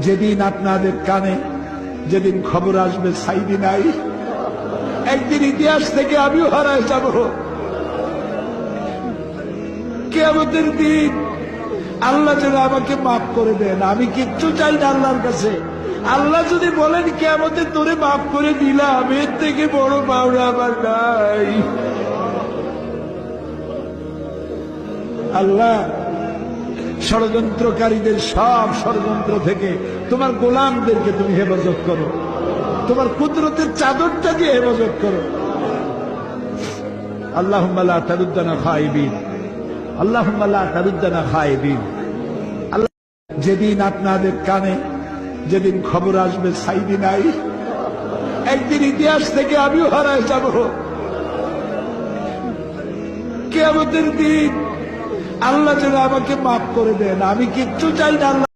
যেদিন আপনাদের কানে যেদিন খবর আসবে সাইদি নাই, একদিন ইতিহাস থেকে আমিও হারায় যাব। কিয়ামতের দিন আল্লাহ যেন আমাকে মাফ করে দেন, আমি কিচ্ছু চাই না আল্লাহর কাছে। আল্লাহ যদি বলেন কিয়ামতে তোরে মাফ করে দিলাম, এর থেকে বড় পাওনা আমার নাই। আল্লাহ ষড়যন্ত্রকারীদের সব ষড়যন্ত্র থেকে তোমার গোলামদেরকে তুমি হেফাজত করো, তোমার কুদরতের চাদরটা দিয়ে হেফাজত করো। আল্লাহুম্মা লা তারুদ্দানা খাইবিন, আল্লাহুম্মা লা তারুদ্দানা খাইবিন। আল্লাহ যেদিন আপনাদের কানে যেদিন খবর আসবে সাইদি নাই, একদিন ইতিহাস থেকে আমিও হারায় যাব। কিয়ামতের দিন আল্লাহ যেন আমাকে মাফ করে দেন, আমি কিচ্ছু চাই না।